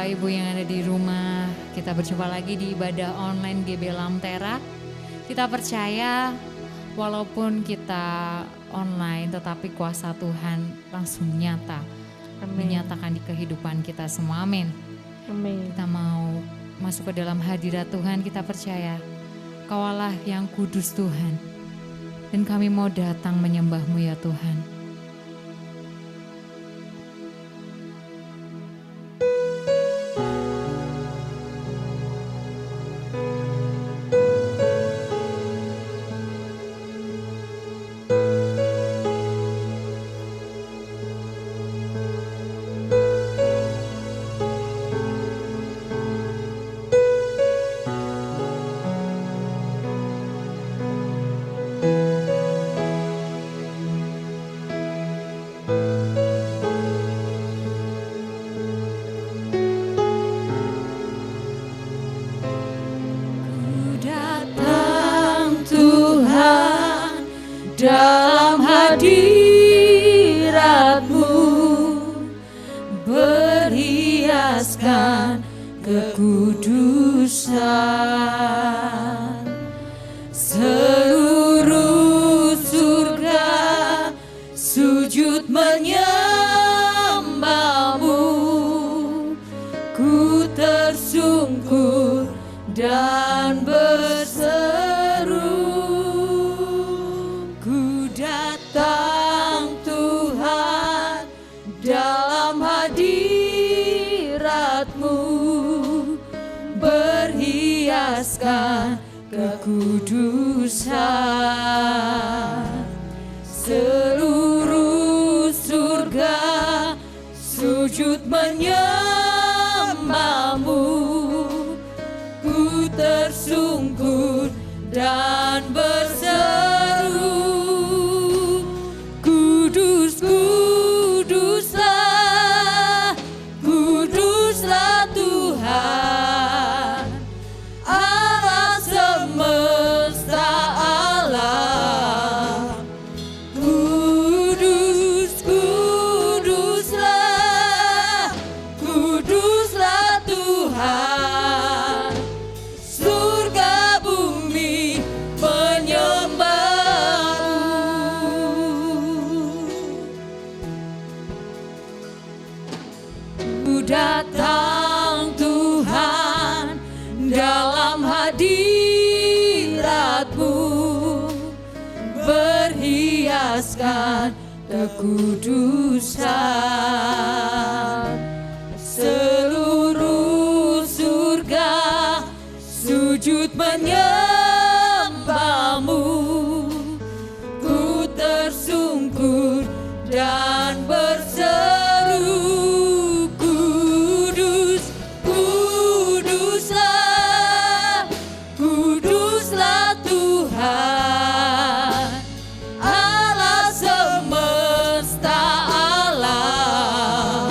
Bapak Ibu yang ada di rumah, kita berjumpa lagi di ibadah online GB Lamtera. Kita percaya walaupun kita online tetapi kuasa Tuhan langsung nyata. Amin. Menyatakan di kehidupan kita semua, amin. Amin. Kita mau masuk ke dalam hadirat Tuhan, kita percaya Kau Allah yang kudus Tuhan. Dan kami mau datang menyembah-Mu ya Tuhan. Dalam hadirat-Mu berhiaskan kekudusan, seluruh surga sujud menyembah-Mu, ku tersungkur dan berseru, ku datang Tuhan dalam hadirat-Mu berhiaskan kekudusan, seluruh surga sujud menyembah-Mu, ku tersungkur dan berseru, kudus, kuduslah, kuduslah Tuhan, Allah semesta alam. Kudus, kuduslah, kuduslah Tuhan, surga bumi menyembah-Mu. Ku datang Tuhan dalam hadirat-Mu berhiaskan kekudusan, seluruh surga sujud menyembah-Mu, ku tersungkur dan berseru, kudus, kuduslah, kuduslah Tuhan, Allah semesta alam.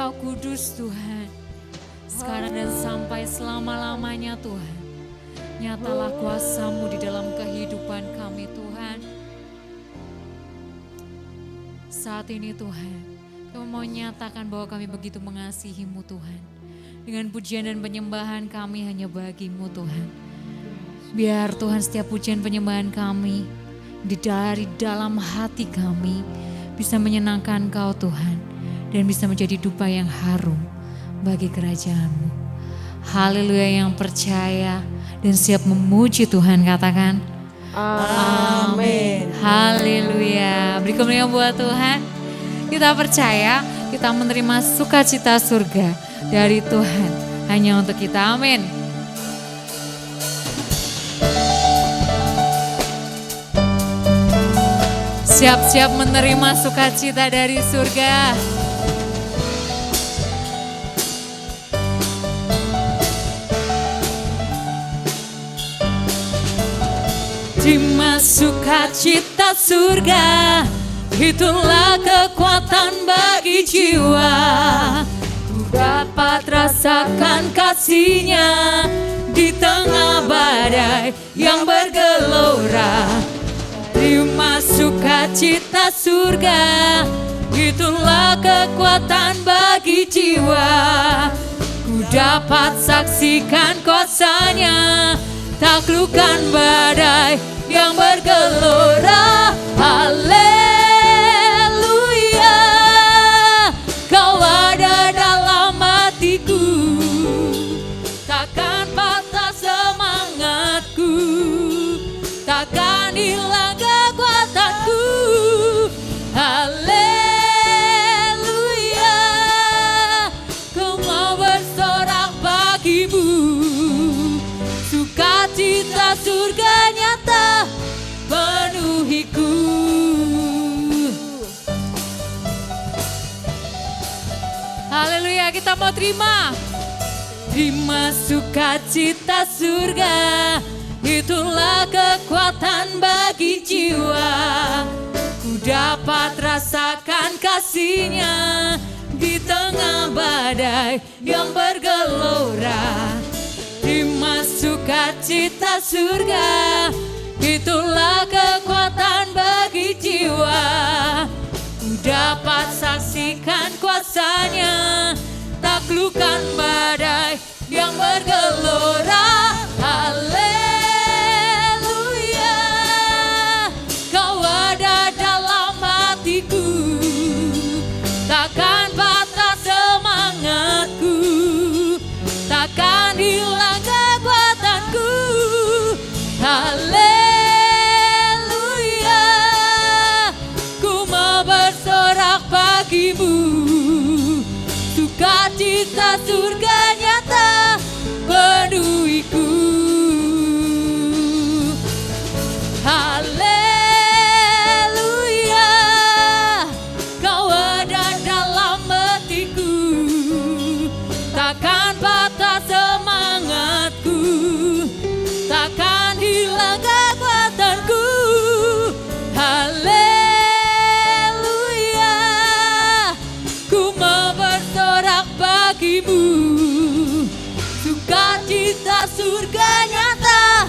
Engkau kudus Tuhan. Sekarang dan sampai selama-lamanya Tuhan. Nyatalah kuasa-Mu di dalam kehidupan kami Tuhan. Saat ini Tuhan, kami mau nyatakan bahwa kami begitu mengasihi-Mu Tuhan. Dengan pujian dan penyembahan kami hanya bagi-Mu Tuhan. Biar Tuhan setiap pujian penyembahan kami dari dalam hati kami bisa menyenangkan Kau Tuhan. Dan bisa menjadi dupa yang harum bagi kerajaan-Mu. Haleluya, yang percaya dan siap memuji Tuhan katakan amin. Haleluya. Beri kemuliaan buat Tuhan. Kita percaya kita menerima sukacita surga dari Tuhan hanya untuk kita. Amin. Siap-siap menerima sukacita dari surga. Terima sukacita surga, itulah kekuatan bagi jiwa. Ku dapat rasakan kasih-Nya di tengah badai yang bergelora. Terima sukacita surga, itulah kekuatan bagi jiwa. Ku dapat saksikan kuasa-Nya, taklukkan badai yang bergelora. Haleluya, Kau ada dalam hatiku, takkan patah semangatku, takkan hilang kekuatanku. Haleluya, Ku mau bersorak bagimu, sukacita surga nyata penuhiku. Haleluya, kita mau terima sukacita surga, itulah kekuatan bagi jiwa. Ku dapat rasakan kasih-Nya di tengah badai yang bergelora. Terima sukacita surga, itulah kekuatan bagi jiwa. Ku dapat saksikan kuasa-Nya, taklukkan badai yang bergelora. Haleluya, Kau ada dalam hatiku, takkan patah semangatku, takkan hilang kekuatanku. Haleluya, Ku mau bersorak bagimu, sukacita surga nyata penuhiku. Haleluya, Kau ada dalam hatiku, takkan patah semangatku, takkan hilang kekuatanku. Haleluya, Ku mau bersorak bagimu, sukacita surga nyata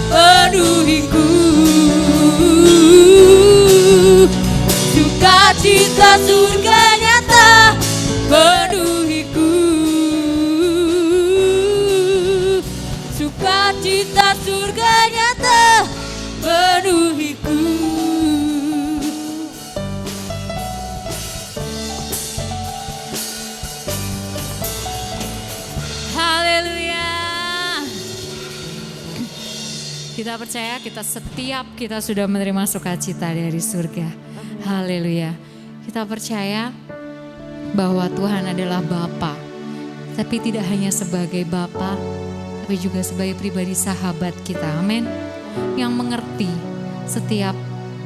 penuhiku. Sukacita surga nyata penuhiku. Sukacita surga nyata penuhiku. Haleluya. Kita percaya kita sudah menerima sukacita dari surga. Haleluya. Kita percaya bahwa Tuhan adalah Bapa. Tapi tidak hanya sebagai Bapa, tapi juga sebagai pribadi sahabat kita. Amin. Yang mengerti setiap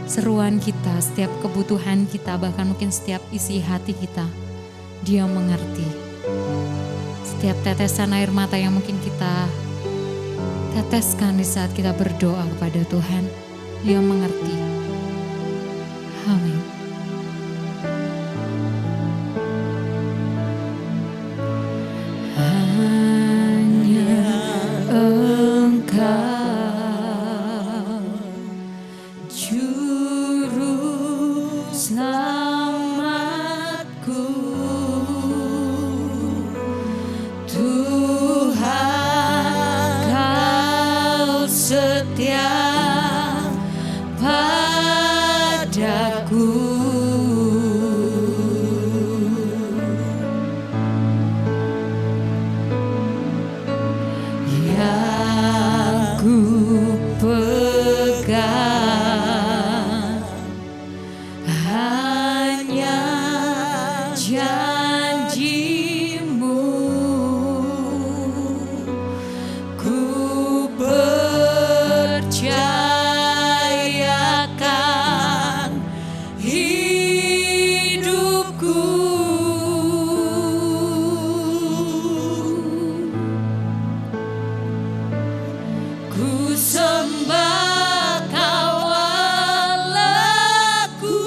seruan kita, setiap kebutuhan kita, bahkan mungkin setiap isi hati kita. Dia mengerti. Setiap tetesan air mata yang mungkin kita teteskan di saat kita berdoa kepada Tuhan, Dia mengerti. Amin. padaku. Yang ku pegang hanya janji-Mu. Ku percayakan hidupku. Ku sembah Kau Allahku,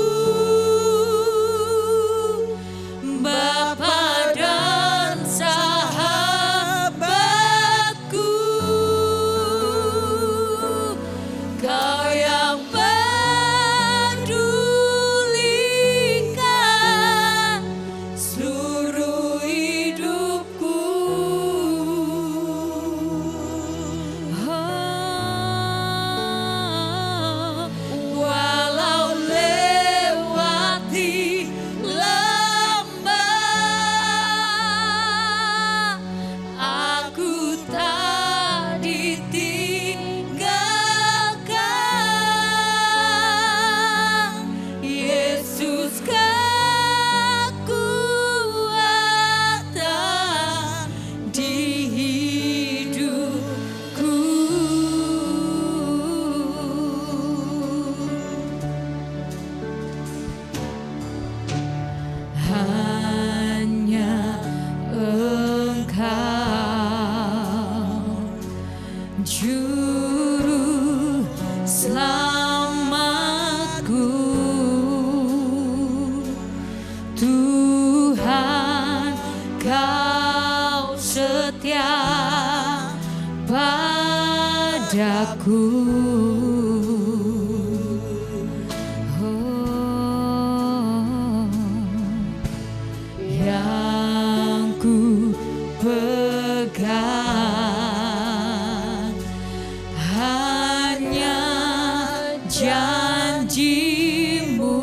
Bapa dan sahabatku. Kau yang pedulikan seluruh hidupku. Walau lewati lembah, aku tak ditinggalkan. Yesus kekuatan di hidupku. Hanya Engkau juru selamatku, Tuhan Kau setia padaku. Yang ku pegang hanya janji-Mu.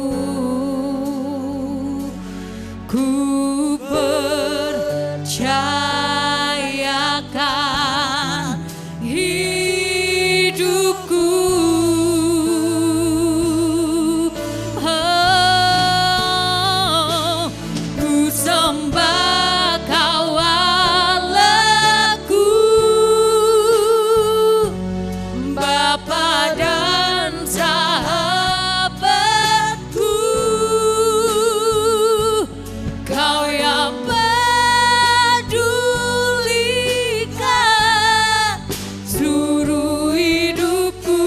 Ku percayakan hidupku. Ku sembah Kau Allahku, Bapa dan sahabatku. Kau yang pedulikan seluruh hidupku.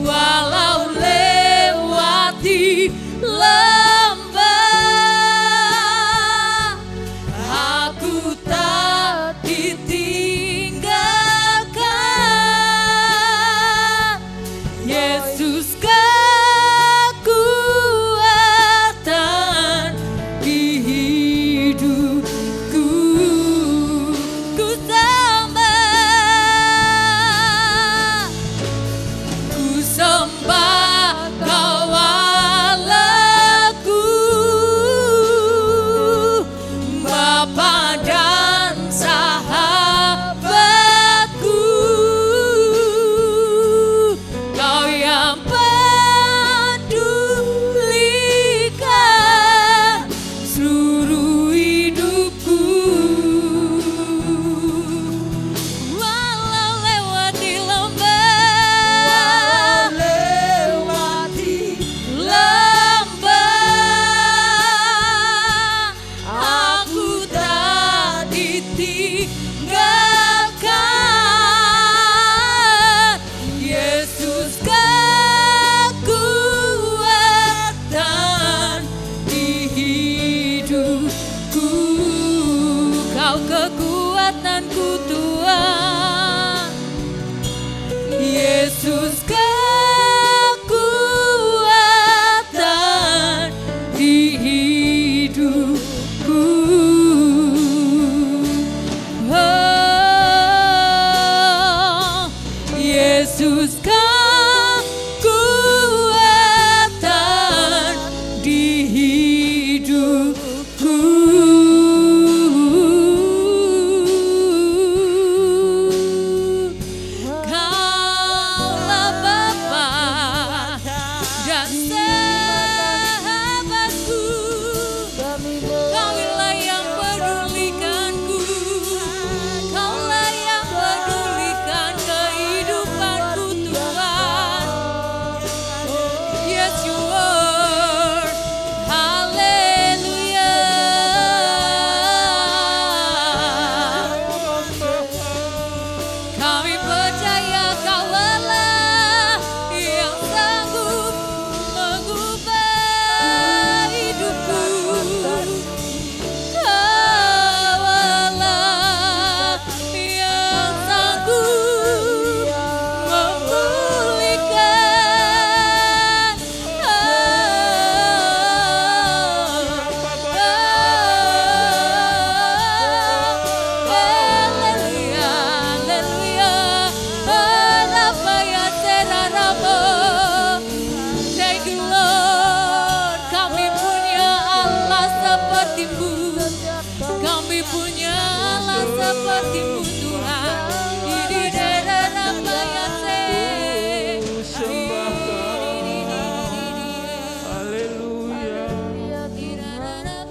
Walau lewati lembah, aku tak ditinggalkan. Yesus kekuatan di hidupku. Ku sembah Kau Allahku, Bapa dan sahabatku. Kau yang pedulikan seluruh hidupku. Walau lewati lembah, aku tak ditinggalkan. Yesus kekuatan di hidupku. Kau kekuatanku Tuhan. Yesus kekuatan di hidupku. Oh. bagimu Tuhan. Di daerah nama Yesus. Sembah haleluya,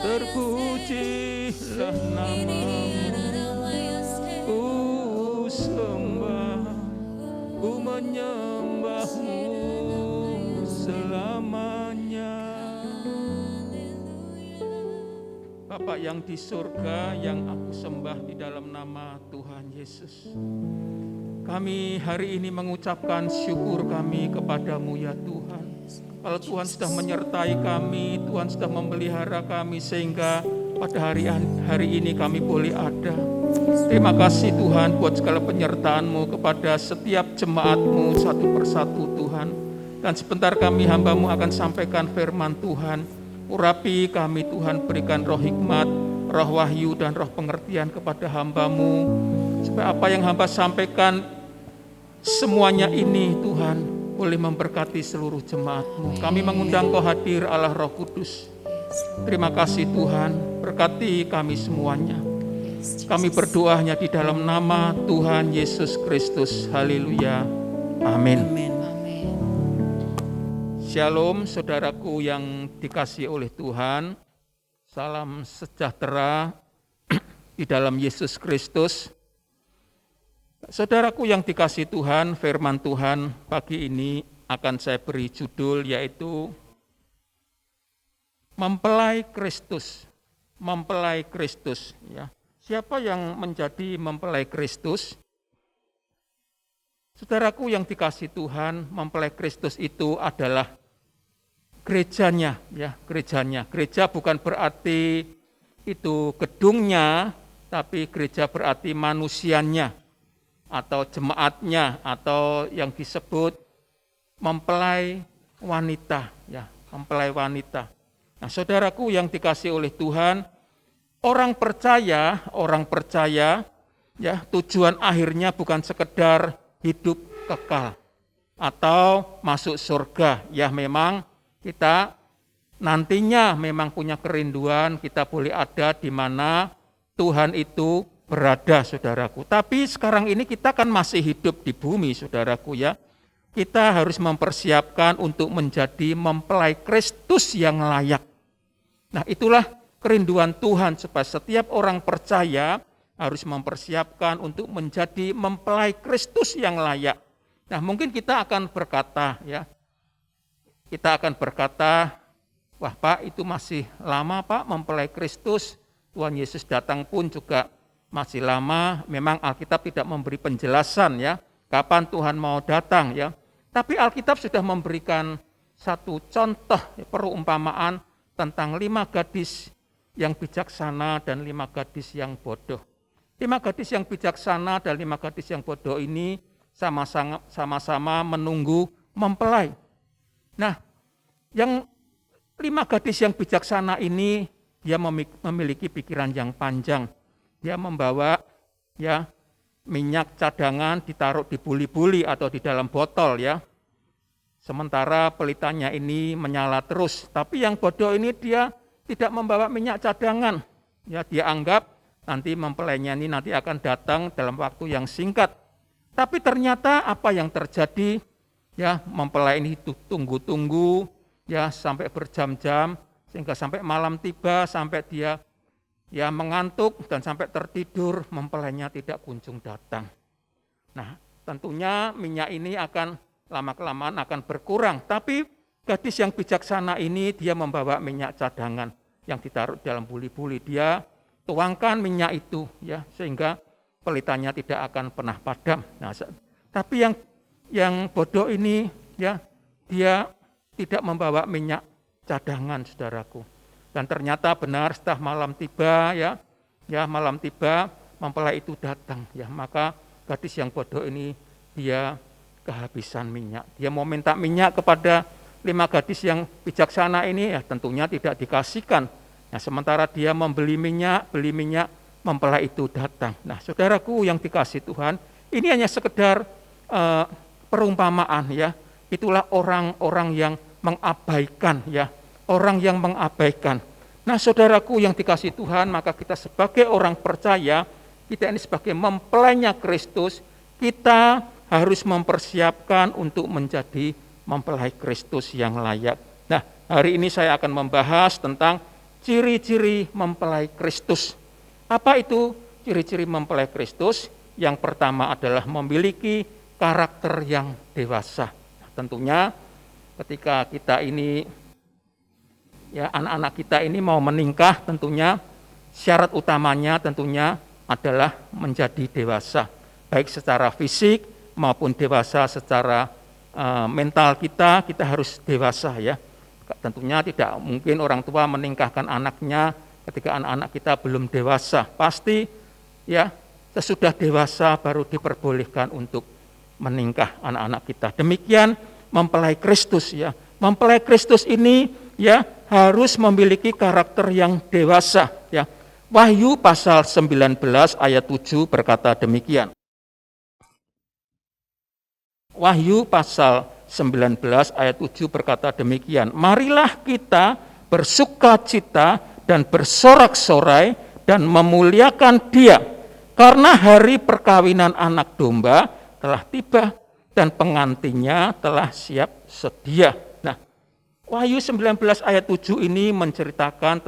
terpujilah namamu. Sembah, ku menyembahmu selamanya. Bapa yang di surga, yang aku sembah di dalam nama Tuhan Yesus, kami hari ini mengucapkan syukur kami kepadamu ya Tuhan. Kalau Tuhan sudah menyertai kami, Tuhan sudah memelihara kami sehingga pada hari ini kami boleh ada. Terima kasih Tuhan buat segala penyertaan-Mu kepada setiap jemaat-Mu satu persatu Tuhan. Dan sebentar kami hamba-Mu akan sampaikan firman Tuhan. Urapi kami Tuhan, berikan roh hikmat, roh wahyu dan roh pengertian kepada hamba-Mu. Supaya apa yang hamba sampaikan semuanya ini Tuhan boleh memberkati seluruh jemaat-Mu. Kami mengundang Kau hadir Allah Roh Kudus. Terima kasih Tuhan, berkati kami semuanya. Kami berdoa hanya di dalam nama Tuhan Yesus Kristus. Haleluya. Amin. Shalom saudaraku yang dikasihi oleh Tuhan. Salam sejahtera di dalam Yesus Kristus. Saudaraku yang dikasihi Tuhan, firman Tuhan pagi ini akan saya beri judul yaitu Mempelai Kristus. Mempelai Kristus ya. Siapa yang menjadi mempelai Kristus? Saudaraku yang dikasihi Tuhan, mempelai Kristus itu adalah gerejanya ya, gerejanya. Gereja bukan berarti itu gedungnya, tapi gereja berarti manusianya atau jemaatnya atau yang disebut mempelai wanita ya, mempelai wanita. Nah, saudaraku yang dikasihi oleh Tuhan, orang percaya ya, tujuan akhirnya bukan sekedar hidup kekal atau masuk surga. Ya memang kita nantinya memang punya kerinduan kita boleh ada di mana Tuhan itu berada, saudaraku. Tapi sekarang ini kita kan masih hidup di bumi, saudaraku ya. Kita harus mempersiapkan untuk menjadi mempelai Kristus yang layak. Nah, itulah kerinduan Tuhan supaya setiap orang percaya harus mempersiapkan untuk menjadi mempelai Kristus yang layak. Nah, mungkin kita akan berkata ya. Kita akan berkata, wah Pak, itu masih lama Pak mempelai Kristus. Tuhan Yesus datang pun juga masih lama. Memang Alkitab tidak memberi penjelasan ya, kapan Tuhan mau datang ya. Tapi Alkitab sudah memberikan satu contoh perumpamaan tentang 5 gadis yang bijaksana dan 5 gadis yang bodoh. 5 gadis yang bijaksana dan 5 gadis yang bodoh ini sama-sama menunggu mempelai. Nah, yang 5 gadis yang bijaksana ini dia memiliki pikiran yang panjang. Dia membawa ya minyak cadangan ditaruh di buli-buli atau di dalam botol ya. Sementara pelitanya ini menyala terus. Tapi yang bodoh ini dia tidak membawa minyak cadangan. Ya, dia anggap nanti mempelainya ini nanti akan datang dalam waktu yang singkat. Tapi ternyata apa yang terjadi? Ya, mempelai ini tunggu-tunggu ya sampai berjam-jam sehingga sampai malam tiba, sampai dia ya mengantuk dan sampai tertidur, mempelainya tidak kunjung datang. Nah, tentunya minyak ini akan lama-kelamaan akan berkurang, tapi gadis yang bijaksana ini dia membawa minyak cadangan yang ditaruh dalam buli-buli. Dia tuangkan minyak itu ya sehingga pelitanya tidak akan pernah padam. Nah, tapi yang bodoh ini ya dia tidak membawa minyak cadangan, saudaraku. Dan ternyata benar setelah malam tiba ya malam tiba mempelai itu datang ya, maka gadis yang bodoh ini dia kehabisan minyak. Dia mau minta minyak kepada 5 gadis yang bijaksana ini ya tentunya tidak dikasihkan. Nah, sementara dia beli minyak, mempelai itu datang. Nah, saudaraku yang dikasihi Tuhan, ini hanya sekedar perumpamaan ya. Itulah orang-orang yang mengabaikan ya, orang yang mengabaikan. Nah, saudaraku yang dikasihi Tuhan, maka kita sebagai orang percaya kita ini sebagai mempelainya Kristus, kita harus mempersiapkan untuk menjadi mempelai Kristus yang layak. Nah, hari ini saya akan membahas tentang ciri-ciri mempelai Kristus. Apa itu ciri-ciri mempelai Kristus? Yang pertama adalah memiliki karakter yang dewasa. Nah, tentunya ketika kita ini, ya anak-anak kita ini mau menikah, tentunya syarat utamanya tentunya adalah menjadi dewasa. Baik secara fisik maupun dewasa secara mental kita harus dewasa ya. Tentunya tidak mungkin orang tua menikahkan anaknya ketika anak-anak kita belum dewasa. Pasti ya sesudah dewasa baru diperbolehkan untuk menikah anak-anak kita. Demikian mempelai Kristus ya. Mempelai Kristus ini ya harus memiliki karakter yang dewasa ya. Wahyu pasal 19 ayat 7 berkata demikian. Wahyu pasal 19 ayat 7 berkata demikian. Marilah kita bersukacita dan bersorak-sorai dan memuliakan Dia, karena hari perkawinan anak domba telah tiba dan pengantinnya telah siap sedia. Nah, Wahyu 19 ayat 7 ini menceritakan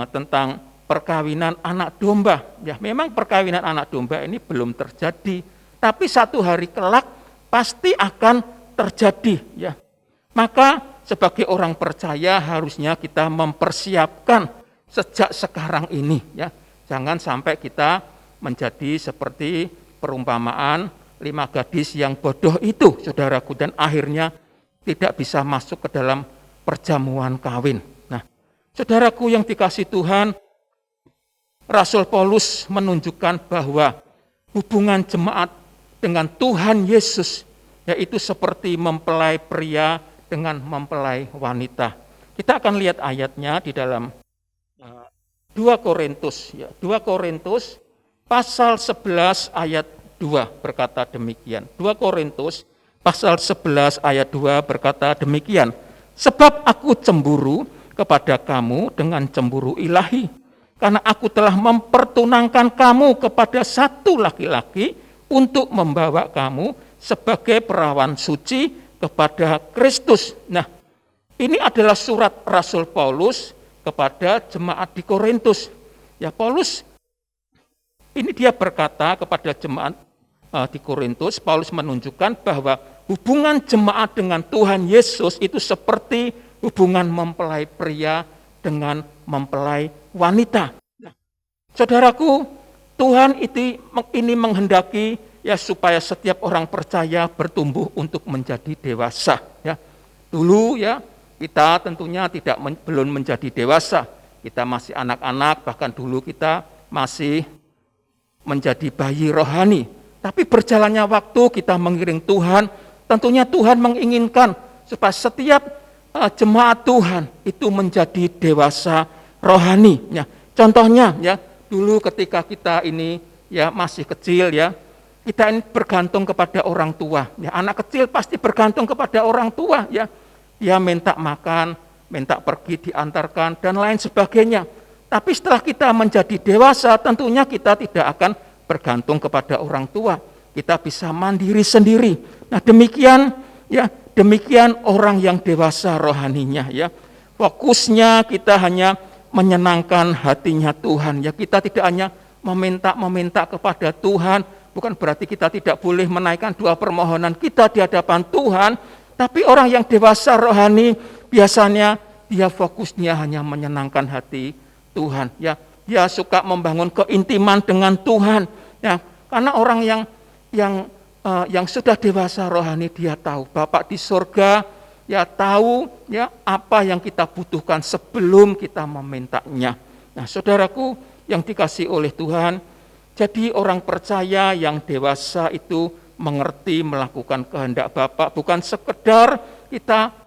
tentang perkawinan anak domba. Ya, memang perkawinan anak domba ini belum terjadi, tapi satu hari kelak pasti akan terjadi ya. Maka sebagai orang percaya harusnya kita mempersiapkan sejak sekarang ini ya. Jangan sampai kita menjadi seperti perumpamaan 5 gadis yang bodoh itu, saudaraku, dan akhirnya tidak bisa masuk ke dalam perjamuan kawin. Nah, saudaraku yang dikasihi Tuhan, Rasul Paulus menunjukkan bahwa hubungan jemaat dengan Tuhan Yesus yaitu seperti mempelai pria dengan mempelai wanita. Kita akan lihat ayatnya di dalam 2 Korintus ya. 2 Korintus pasal 11 ayat 2 berkata demikian. 2 Korintus pasal 11 ayat 2 berkata demikian. Sebab aku cemburu kepada kamu dengan cemburu ilahi, karena aku telah mempertunangkan kamu kepada satu laki-laki untuk membawa kamu sebagai perawan suci kepada Kristus. Nah, ini adalah surat Rasul Paulus kepada jemaat di Korintus. Ya, Paulus ini dia berkata kepada jemaat di Korintus, Paulus menunjukkan bahwa hubungan jemaat dengan Tuhan Yesus itu seperti hubungan mempelai pria dengan mempelai wanita. Nah, saudaraku, Tuhan ini menghendaki ya supaya setiap orang percaya bertumbuh untuk menjadi dewasa ya. Dulu ya kita tentunya belum menjadi dewasa. Kita masih anak-anak, bahkan dulu kita masih menjadi bayi rohani. Tapi berjalannya waktu kita mengiring Tuhan, tentunya Tuhan menginginkan supaya setiap jemaat Tuhan itu menjadi dewasa rohani ya. Contohnya ya, dulu ketika kita ini ya masih kecil ya, kita ini bergantung kepada orang tua. Ya, anak kecil pasti bergantung kepada orang tua ya. Dia minta makan, minta pergi diantarkan dan lain sebagainya. Tapi setelah kita menjadi dewasa, tentunya kita tidak akan bergantung kepada orang tua. Kita bisa mandiri sendiri. Nah, demikian orang yang dewasa rohaninya ya. Fokusnya kita hanya menyenangkan hatinya Tuhan ya. Kita tidak hanya meminta kepada Tuhan, bukan berarti kita tidak boleh menaikkan doa permohonan kita di hadapan Tuhan, tapi orang yang dewasa rohani biasanya dia fokusnya hanya menyenangkan hati Tuhan ya. Dia suka membangun keintiman dengan Tuhan ya. Karena orang yang sudah dewasa rohani, dia tahu Bapa di sorga ya, tahu ya apa yang kita butuhkan sebelum kita memintanya. Nah, saudaraku yang dikasihi oleh Tuhan, jadi orang percaya yang dewasa itu mengerti melakukan kehendak Bapa, bukan sekedar kita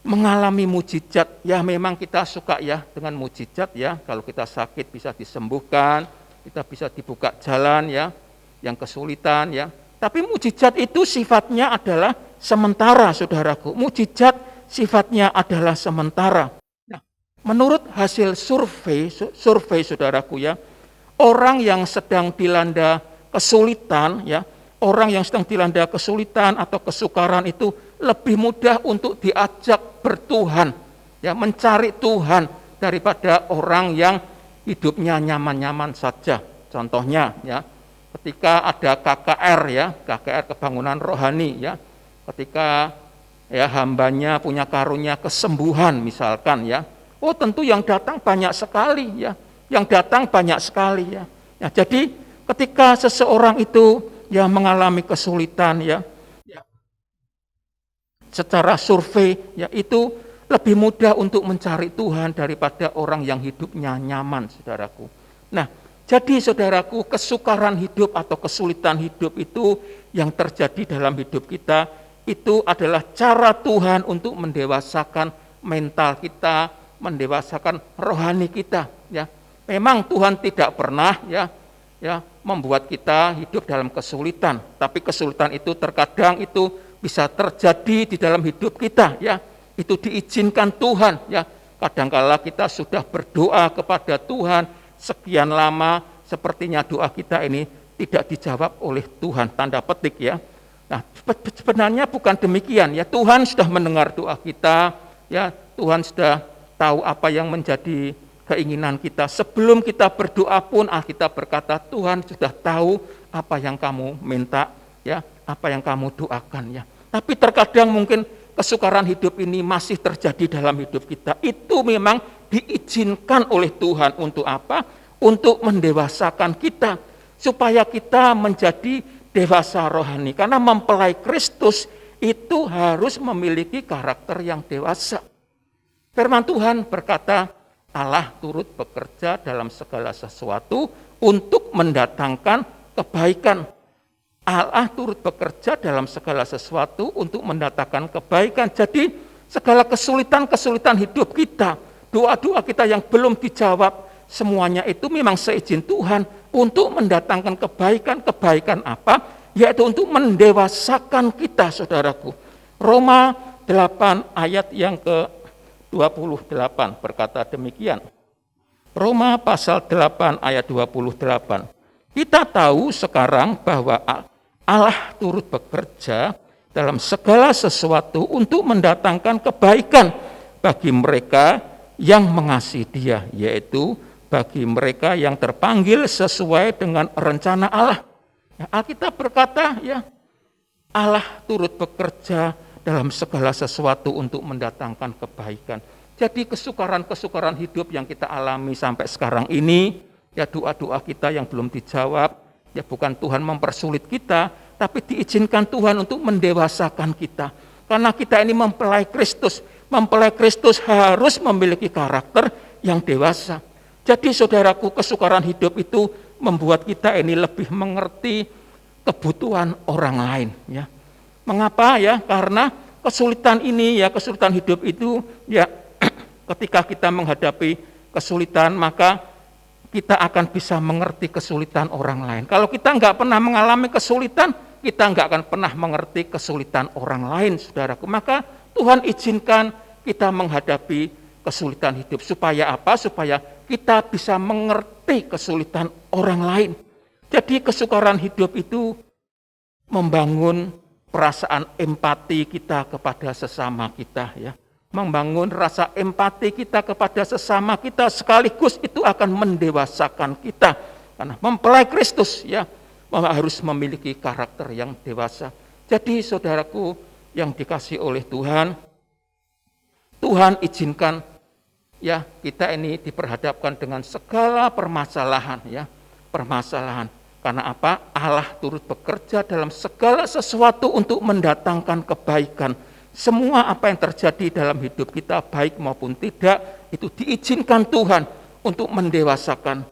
mengalami mujizat. Ya, memang kita suka ya dengan mujizat ya. Kalau kita sakit bisa disembuhkan, kita bisa dibuka jalan ya, yang kesulitan ya. Tapi mujizat itu sifatnya adalah sementara, saudaraku. Mujizat sifatnya adalah sementara. Nah, menurut hasil survei saudaraku ya, Orang yang sedang dilanda kesulitan, ya, orang yang sedang dilanda kesulitan atau kesukaran itu lebih mudah untuk diajak bertuhan, ya, mencari Tuhan daripada orang yang hidupnya nyaman-nyaman saja. Contohnya, ya, ketika ada KKR, ya, KKR kebangunan rohani, ya, ketika ya hambanya punya karunia kesembuhan misalkan, ya, oh tentu yang datang banyak sekali, ya, yang datang banyak sekali, ya. Ya, jadi ketika seseorang itu ya mengalami kesulitan, ya, secara survei, ya, itu lebih mudah untuk mencari Tuhan daripada orang yang hidupnya nyaman, saudaraku. Nah, jadi saudaraku, kesukaran hidup atau kesulitan hidup itu yang terjadi dalam hidup kita, itu adalah cara Tuhan untuk mendewasakan mental kita, mendewasakan rohani kita, ya. Memang Tuhan tidak pernah ya membuat kita hidup dalam kesulitan, tapi kesulitan itu terkadang itu bisa terjadi di dalam hidup kita, ya. Itu diizinkan Tuhan, ya. Kadangkala kita sudah berdoa kepada Tuhan sekian lama, sepertinya doa kita ini tidak dijawab oleh Tuhan, tanda petik, ya. Nah, sebenarnya bukan demikian, ya. Tuhan sudah mendengar doa kita, ya. Tuhan sudah tahu apa yang menjadi keinginan kita. Sebelum kita berdoa pun Alkitab berkata, Tuhan sudah tahu apa yang kamu minta, ya, apa yang kamu doakan, ya. Tapi terkadang mungkin kesukaran hidup ini masih terjadi dalam hidup kita. Itu memang diizinkan oleh Tuhan untuk apa? Untuk mendewasakan kita, supaya kita menjadi dewasa rohani. Karena mempelai Kristus itu harus memiliki karakter yang dewasa. Firman Tuhan berkata, Allah turut bekerja dalam segala sesuatu untuk mendatangkan kebaikan. Allah turut bekerja dalam segala sesuatu untuk mendatangkan kebaikan. Jadi segala kesulitan-kesulitan hidup kita, doa-doa kita yang belum dijawab, semuanya itu memang seizin Tuhan untuk mendatangkan kebaikan. Kebaikan apa? Yaitu untuk mendewasakan kita, saudaraku. Roma 8 ayat yang ke-28 berkata demikian. Roma pasal 8 ayat 28. Kita tahu sekarang bahwa Allah turut bekerja dalam segala sesuatu untuk mendatangkan kebaikan bagi mereka yang mengasihi Dia, yaitu bagi mereka yang terpanggil sesuai dengan rencana Allah. Ya, Alkitab berkata, ya, Allah turut bekerja dalam segala sesuatu untuk mendatangkan kebaikan. Jadi kesukaran-kesukaran hidup yang kita alami sampai sekarang ini, ya, doa-doa kita yang belum dijawab, ya, bukan Tuhan mempersulit kita, tapi diizinkan Tuhan untuk mendewasakan kita. Karena kita ini mempelai Kristus. Mempelai Kristus harus memiliki karakter yang dewasa. Jadi saudaraku, kesukaran hidup itu membuat kita ini lebih mengerti kebutuhan orang lain, ya. Mengapa, ya? Karena kesulitan ini, ya, kesulitan hidup itu, ya, ketika kita menghadapi kesulitan, maka kita akan bisa mengerti kesulitan orang lain. Kalau kita nggak pernah mengalami kesulitan, kita nggak akan pernah mengerti kesulitan orang lain, saudaraku. Maka Tuhan izinkan kita menghadapi kesulitan hidup. Supaya apa? Supaya kita bisa mengerti kesulitan orang lain. Jadi kesukaran hidup itu membangun perasaan empati kita kepada sesama kita, ya. Membangun rasa empati kita kepada sesama kita, sekaligus itu akan mendewasakan kita. Karena mempelai Kristus, ya, harus memiliki karakter yang dewasa. Jadi saudaraku yang dikasihi oleh Tuhan, Tuhan izinkan, ya, kita ini diperhadapkan dengan segala permasalahan, ya, permasalahan. Karena apa? Allah turut bekerja dalam segala sesuatu untuk mendatangkan kebaikan. Semua apa yang terjadi dalam hidup kita, baik maupun tidak, itu diizinkan Tuhan untuk mendewasakan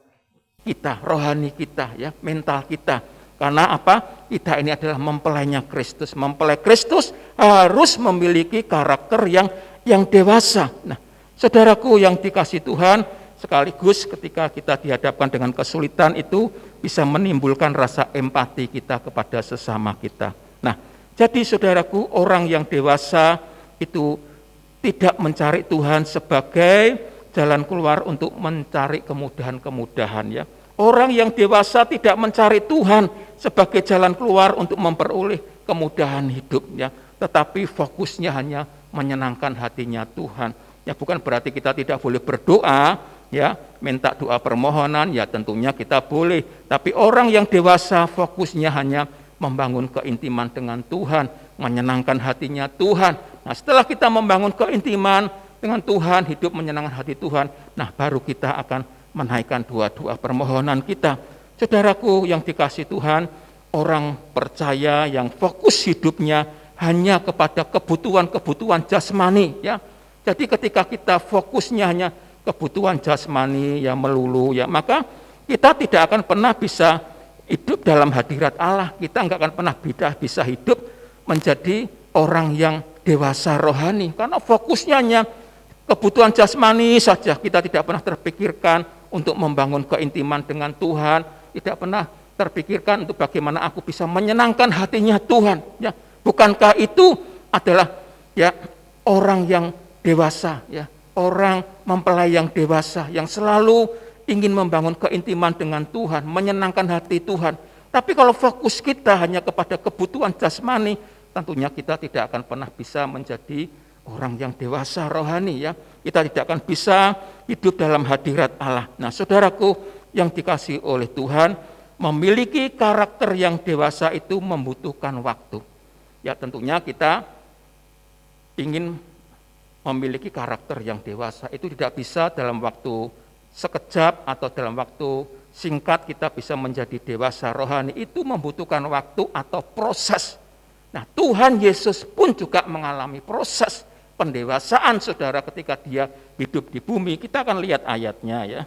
kita, rohani kita, ya, mental kita. Karena apa? Kita ini adalah mempelainya Kristus. Mempelai Kristus harus memiliki karakter yang dewasa. Nah, saudaraku yang dikasihi Tuhan, sekaligus ketika kita dihadapkan dengan kesulitan itu bisa menimbulkan rasa empati kita kepada sesama kita. Nah, jadi saudaraku, orang yang dewasa itu tidak mencari Tuhan sebagai jalan keluar untuk mencari kemudahan-kemudahan, ya. Orang yang dewasa tidak mencari Tuhan sebagai jalan keluar untuk memperoleh kemudahan hidup, ya, tetapi fokusnya hanya menyenangkan hatinya Tuhan. Ya, bukan berarti kita tidak boleh berdoa, ya, minta doa permohonan, ya tentunya kita boleh. Tapi orang yang dewasa fokusnya hanya membangun keintiman dengan Tuhan, menyenangkan hatinya Tuhan. Nah, setelah kita membangun keintiman dengan Tuhan, hidup menyenangkan hati Tuhan, nah baru kita akan menaikkan doa-doa permohonan kita. Saudaraku yang dikasihi Tuhan, orang percaya yang fokus hidupnya hanya kepada kebutuhan-kebutuhan jasmani, ya. Jadi ketika kita fokusnya hanya kebutuhan jasmani ya melulu, ya, maka kita tidak akan pernah bisa hidup dalam hadirat Allah. Kita enggak akan pernah bisa hidup menjadi orang yang dewasa rohani, karena fokusnya hanya kebutuhan jasmani saja. Kita tidak pernah terpikirkan untuk membangun keintiman dengan Tuhan, tidak pernah terpikirkan untuk bagaimana aku bisa menyenangkan hatinya Tuhan. Ya, bukankah itu adalah ya orang yang dewasa, ya, orang mempelai yang dewasa yang selalu ingin membangun keintiman dengan Tuhan, menyenangkan hati Tuhan. Tapi kalau fokus kita hanya kepada kebutuhan jasmani, tentunya kita tidak akan pernah bisa menjadi orang yang dewasa rohani, ya. Kita tidak akan bisa hidup dalam hadirat Allah. Nah, saudaraku yang dikasihi oleh Tuhan, memiliki karakter yang dewasa itu membutuhkan waktu. Ya, tentunya kita ingin memiliki karakter yang dewasa itu tidak bisa dalam waktu sekejap atau dalam waktu singkat kita bisa menjadi dewasa rohani. Itu membutuhkan waktu atau proses. Nah, Tuhan Yesus pun juga mengalami proses pendewasaan, saudara, ketika dia hidup di bumi. Kita akan lihat ayatnya, ya.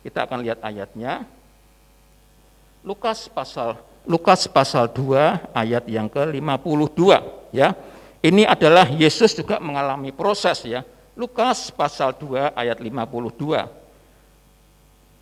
Kita akan lihat ayatnya. Lukas pasal 2 ayat yang ke-52, ya. Ini adalah Yesus juga mengalami proses, ya. Lukas pasal 2 ayat 52.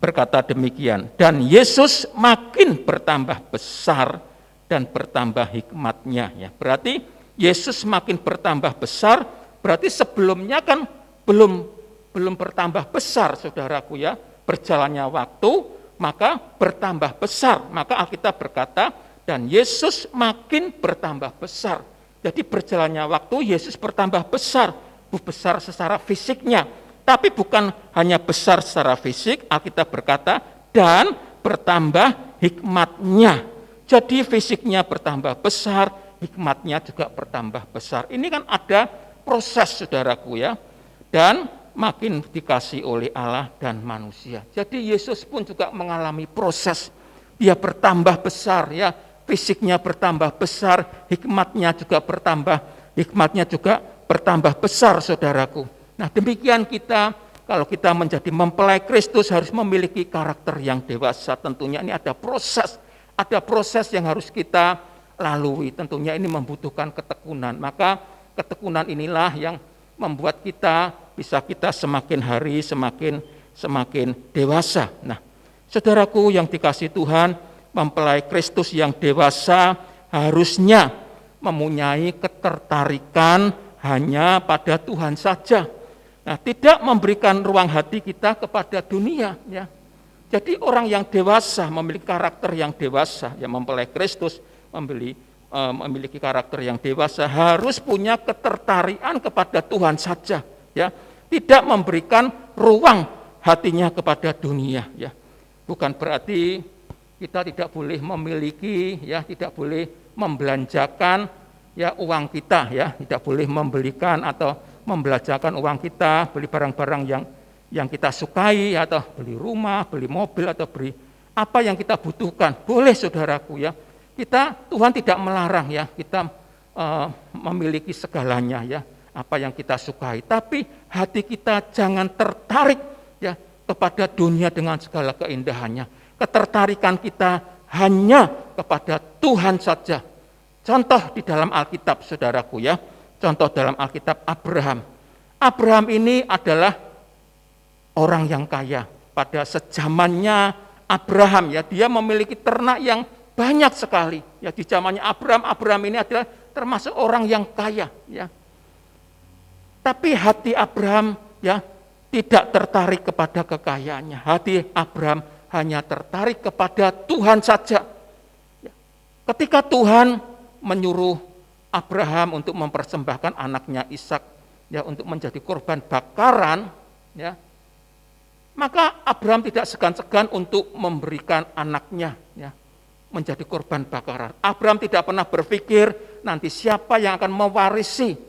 Berkata demikian, dan Yesus makin bertambah besar dan bertambah hikmatnya, ya. Berarti Yesus makin bertambah besar, berarti sebelumnya kan belum bertambah besar, saudaraku, ya. Berjalannya waktu, maka bertambah besar. Maka Alkitab berkata, dan Yesus makin bertambah besar. Jadi berjalannya waktu, Yesus bertambah besar. Besar secara fisiknya, tapi bukan hanya besar secara fisik. Alkitab berkata, dan bertambah hikmatnya. Jadi fisiknya bertambah besar, hikmatnya juga bertambah besar. Ini kan ada proses, saudaraku, ya. Dan makin dikasih oleh Allah dan manusia. Jadi Yesus pun juga mengalami proses. Dia bertambah besar, ya. Fisiknya bertambah besar, hikmatnya juga bertambah besar, saudaraku. Nah, demikian kita, kalau kita menjadi mempelai Kristus harus memiliki karakter yang dewasa. Tentunya ini ada proses yang harus kita lalui. Tentunya ini membutuhkan ketekunan. Maka ketekunan inilah yang membuat kita semakin hari semakin dewasa. Nah, saudaraku yang dikasihi Tuhan, mempelai Kristus yang dewasa harusnya mempunyai ketertarikan hanya pada Tuhan saja. Nah, tidak memberikan ruang hati kita kepada dunia, ya. Jadi orang yang dewasa memiliki karakter yang dewasa, yang mempelai Kristus memiliki karakter yang dewasa harus punya ketertarikan kepada Tuhan saja, ya. Tidak memberikan ruang hatinya kepada dunia, ya. Bukan berarti kita tidak boleh memiliki, ya, tidak boleh membelanjakan, ya, uang kita, ya, tidak boleh membelikan atau membelanjakan uang kita, beli barang-barang yang kita sukai, atau beli rumah, beli mobil, atau beli apa yang kita butuhkan. Boleh, saudaraku, ya. Tuhan tidak melarang, ya, kita memiliki segalanya, ya, apa yang kita sukai. Tapi hati kita jangan tertarik, ya, kepada dunia dengan segala keindahannya. Ketertarikan kita hanya kepada Tuhan saja. Contoh di dalam Alkitab, saudaraku, ya. Contoh dalam Alkitab Abraham. Abraham ini adalah orang yang kaya. Pada sejamannya Abraham, ya, dia memiliki ternak yang banyak sekali. Ya, di zamannya Abraham ini adalah termasuk orang yang kaya, ya. Tapi hati Abraham, ya, tidak tertarik kepada kekayaannya. Hati Abraham hanya tertarik kepada Tuhan saja. Ketika Tuhan menyuruh Abraham untuk mempersembahkan anaknya Ishak untuk menjadi korban bakaran, maka Abraham tidak segan-segan untuk memberikan anaknya menjadi korban bakaran. Abraham tidak pernah berpikir nanti siapa yang akan mewarisi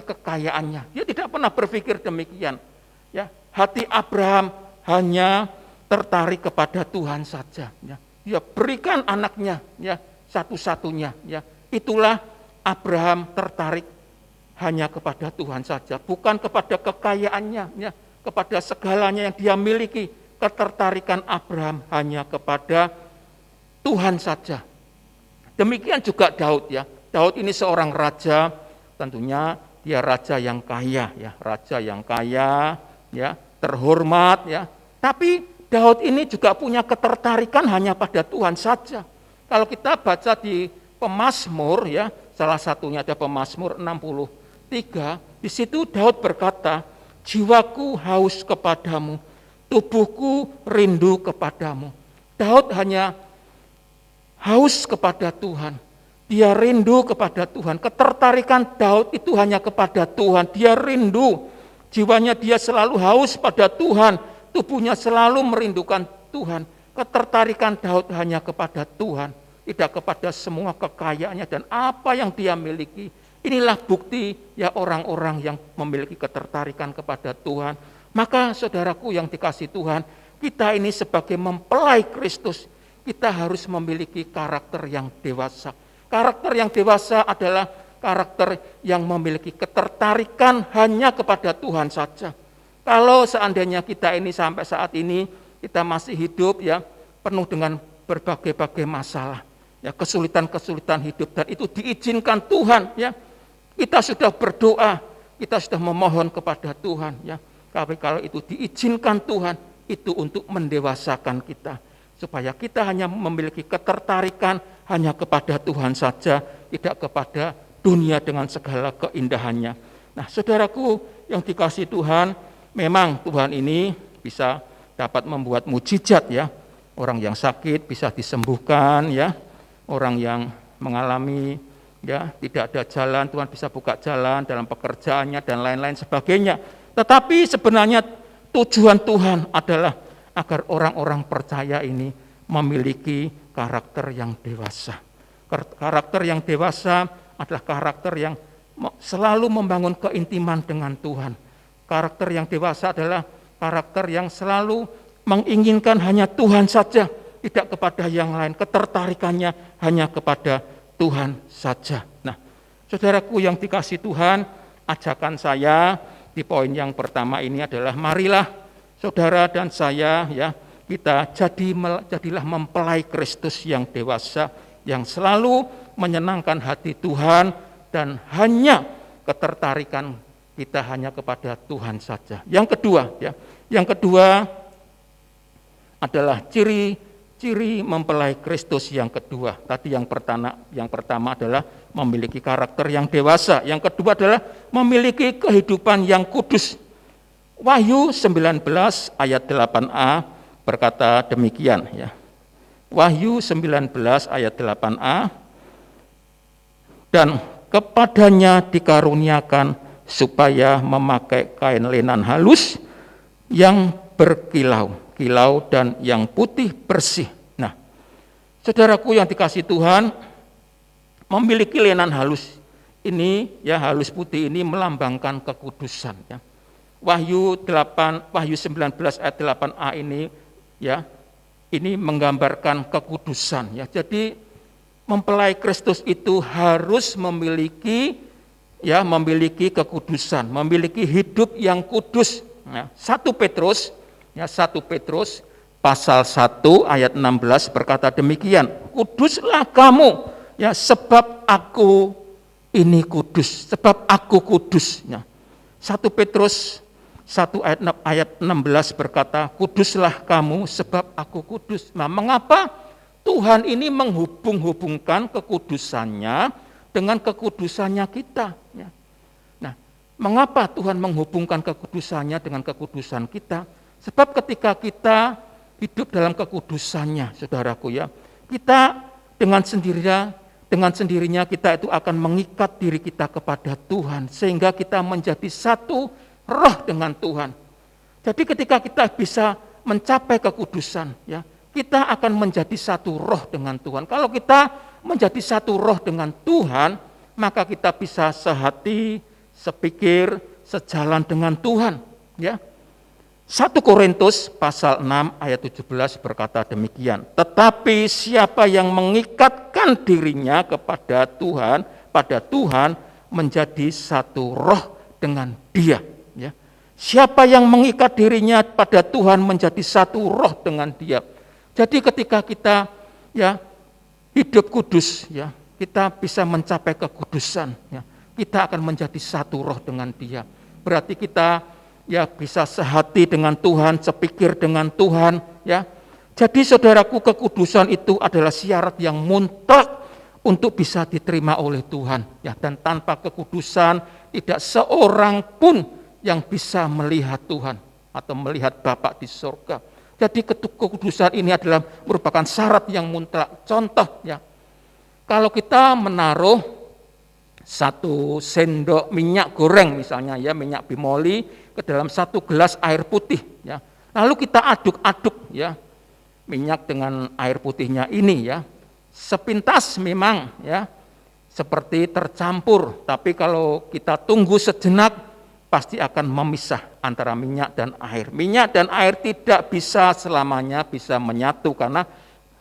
kekayaannya. Dia tidak pernah berpikir demikian. Hati Abraham hanya tertarik kepada Tuhan saja. Dia berikan anaknya, satu-satunya. Itulah Abraham tertarik hanya kepada Tuhan saja, bukan kepada kekayaannya, kepada segalanya yang dia miliki. Ketertarikan Abraham hanya kepada Tuhan saja. Demikian juga Daud, Daud ini seorang raja, tentunya dia raja yang kaya, terhormat, Tapi Daud ini juga punya ketertarikan hanya pada Tuhan saja. Kalau kita baca di Pemazmur, salah satunya ada Pemazmur 63, di situ Daud berkata, jiwaku haus kepadamu, tubuhku rindu kepadamu. Daud hanya haus kepada Tuhan, dia rindu kepada Tuhan. Ketertarikan Daud itu hanya kepada Tuhan, dia rindu, jiwanya dia selalu haus pada Tuhan, tubuhnya selalu merindukan Tuhan. Ketertarikan Daud hanya kepada Tuhan, tidak kepada semua kekayaannya dan apa yang dia miliki. Inilah bukti orang-orang yang memiliki ketertarikan kepada Tuhan. Maka saudaraku yang dikasihi Tuhan, kita ini sebagai mempelai Kristus, kita harus memiliki karakter yang dewasa. Karakter yang dewasa adalah karakter yang memiliki ketertarikan hanya kepada Tuhan saja. Kalau seandainya kita ini sampai saat ini kita masih hidup penuh dengan berbagai-bagai masalah, kesulitan-kesulitan hidup, dan itu diizinkan Tuhan, kita sudah berdoa, kita sudah memohon kepada Tuhan, Tapi kalau itu diizinkan Tuhan, itu untuk mendewasakan kita, supaya kita hanya memiliki ketertarikan hanya kepada Tuhan saja, tidak kepada dunia dengan segala keindahannya. Nah, saudaraku yang dikasihi Tuhan, memang Tuhan ini bisa dapat membuat mujizat, orang yang sakit bisa disembuhkan, orang yang mengalami tidak ada jalan, Tuhan bisa buka jalan dalam pekerjaannya dan lain-lain sebagainya. Tetapi sebenarnya tujuan Tuhan adalah agar orang-orang percaya ini memiliki karakter yang dewasa. Karakter yang dewasa adalah karakter yang selalu membangun keintiman dengan Tuhan. Karakter yang dewasa adalah karakter yang selalu menginginkan hanya Tuhan saja, tidak kepada yang lain. Ketertarikannya hanya kepada Tuhan saja. Nah, saudaraku yang dikasihi Tuhan, ajakan saya di poin yang pertama ini adalah marilah saudara dan saya kita jadilah mempelai Kristus yang dewasa, yang selalu menyenangkan hati Tuhan dan hanya ketertarikan kita hanya kepada Tuhan saja. Yang kedua adalah ciri mempelai Kristus yang kedua. Tadi yang pertama adalah memiliki karakter yang dewasa. Yang kedua adalah memiliki kehidupan yang kudus. Wahyu 19 ayat 8a berkata demikian. Wahyu 19 ayat 8a, dan kepadanya dikaruniakan supaya memakai kain lenan halus yang berkilau-kilau dan yang putih bersih. Nah, saudaraku yang dikasihi Tuhan, memiliki lenan halus ini halus putih ini melambangkan kekudusan. Wahyu 19 ayat 8a ini ini menggambarkan kekudusan. Jadi mempelai Kristus itu harus memiliki kekudusan, memiliki hidup yang kudus. 1 Petrus pasal 1 ayat 16 berkata demikian, kuduslah kamu sebab aku ini kudus, sebab aku kudus. 1 Petrus 1 ayat 16 berkata, kuduslah kamu sebab aku kudus. Nah, mengapa Tuhan ini menghubung-hubungkan kekudusannya dengan kekudusannya kita? Nah, mengapa Tuhan menghubungkan kekudusannya dengan kekudusan kita? Sebab ketika kita hidup dalam kekudusannya, saudaraku ya, kita dengan sendirinya kita itu akan mengikat diri kita kepada Tuhan, sehingga kita menjadi satu roh dengan Tuhan. Jadi ketika kita bisa mencapai kekudusan, ya, kita akan menjadi satu roh dengan Tuhan. Kalau kita menjadi satu roh dengan Tuhan, maka kita bisa sehati, sepikir, sejalan dengan Tuhan. Ya. 1 Korintus pasal 6 ayat 17 berkata demikian. Tetapi siapa yang mengikatkan dirinya kepada Tuhan, pada Tuhan menjadi satu roh dengan Dia. Ya. Siapa yang mengikat dirinya pada Tuhan menjadi satu roh dengan Dia. Jadi ketika kita ya hidup kudus, ya kita bisa mencapai kekudusan. Ya, kita akan menjadi satu roh dengan Dia. Berarti kita ya bisa sehati dengan Tuhan, sepikir dengan Tuhan. Ya, jadi saudaraku, kekudusan itu adalah syarat yang mutlak untuk bisa diterima oleh Tuhan. Ya, dan tanpa kekudusan tidak seorang pun yang bisa melihat Tuhan atau melihat Bapa di surga. Jadi kekudusan ini adalah merupakan syarat yang mutlak. Contoh ya, kalau kita menaruh 1 sendok minyak goreng misalnya ya, minyak bimoli ke dalam 1 gelas air putih ya. Lalu kita aduk-aduk ya minyak dengan air putihnya ini ya. Sepintas memang ya seperti tercampur, tapi kalau kita tunggu sejenak pasti akan memisah antara minyak dan air. Minyak dan air tidak bisa selamanya bisa menyatu karena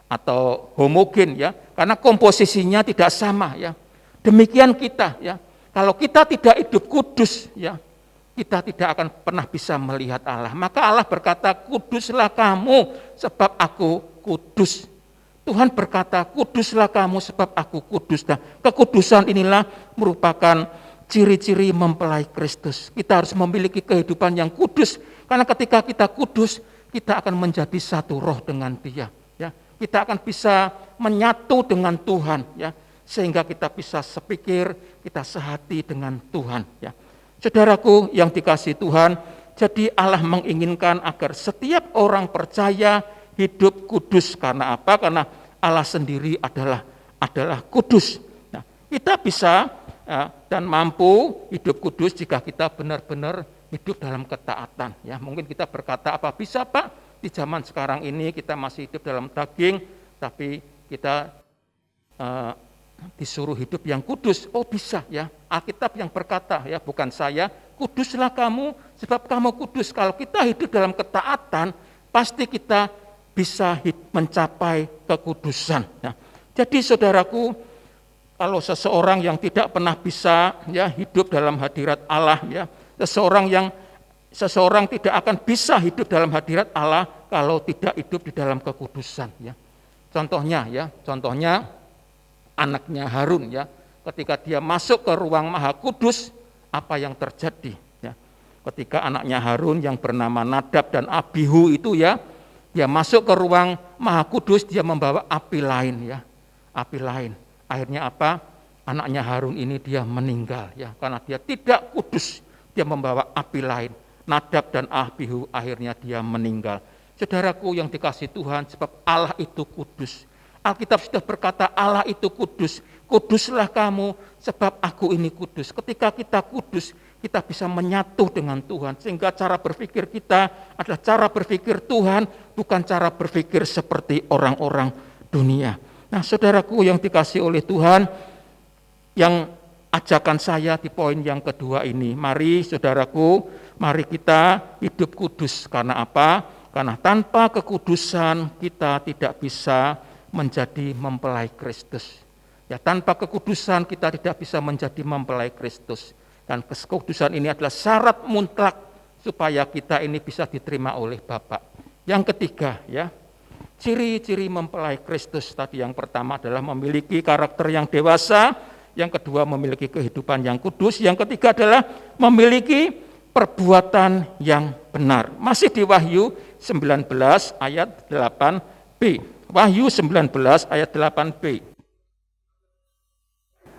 atau homogen ya, karena komposisinya tidak sama ya. Demikian kita ya. Kalau kita tidak hidup kudus ya, kita tidak akan pernah bisa melihat Allah. Maka Allah berkata, "Kuduslah kamu sebab aku kudus." Tuhan berkata, "Kuduslah kamu sebab aku kudus." Nah, kekudusan inilah merupakan ciri-ciri mempelai Kristus. Kita harus memiliki kehidupan yang kudus, karena ketika kita kudus, kita akan menjadi satu roh dengan Dia. Ya, kita akan bisa menyatu dengan Tuhan, ya, sehingga kita bisa sepikir, kita sehati dengan Tuhan. Ya, saudaraku yang dikasihi Tuhan, jadi Allah menginginkan agar setiap orang percaya hidup kudus. Karena apa? Karena Allah sendiri adalah kudus. Nah, kita bisa dan mampu hidup kudus jika kita benar-benar hidup dalam ketaatan. Ya, mungkin kita berkata, apa bisa Pak? Di zaman sekarang ini kita masih hidup dalam daging, tapi kita disuruh hidup yang kudus. Oh bisa ya, Alkitab yang berkata ya, bukan saya, kuduslah kamu sebab kamu kudus. Kalau kita hidup dalam ketaatan, pasti kita bisa mencapai kekudusan. Ya. Jadi saudaraku, kalau seseorang yang tidak pernah bisa ya hidup dalam hadirat Allah ya, seseorang tidak akan bisa hidup dalam hadirat Allah kalau tidak hidup di dalam kekudusan ya. Contohnya anaknya Harun ya, ketika dia masuk ke ruang Maha Kudus, apa yang terjadi ya? Ketika anaknya Harun yang bernama Nadab dan Abihu itu ya, dia masuk ke ruang Maha Kudus, dia membawa api lain ya, api lain. Akhirnya apa? Anaknya Harun ini dia meninggal ya, karena dia tidak kudus. Dia membawa api lain. Nadab dan Abihu akhirnya dia meninggal. Saudaraku yang dikasihi Tuhan, sebab Allah itu kudus. Alkitab sudah berkata Allah itu kudus. Kuduslah kamu sebab aku ini kudus. Ketika kita kudus, kita bisa menyatu dengan Tuhan. Sehingga cara berpikir kita adalah cara berpikir Tuhan, bukan cara berpikir seperti orang-orang dunia. Nah, saudaraku yang dikasihi oleh Tuhan, yang ajakan saya di poin yang kedua ini, mari saudaraku, mari kita hidup kudus. Karena apa? Karena tanpa kekudusan kita tidak bisa menjadi mempelai Kristus. Ya, tanpa kekudusan kita tidak bisa menjadi mempelai Kristus. Dan kekudusan ini adalah syarat mutlak supaya kita ini bisa diterima oleh Bapa. Yang ketiga ya, ciri-ciri mempelai Kristus tadi, yang pertama adalah memiliki karakter yang dewasa, yang kedua memiliki kehidupan yang kudus, yang ketiga adalah memiliki perbuatan yang benar. Masih di Wahyu 19 ayat 8b. Wahyu 19 ayat 8b.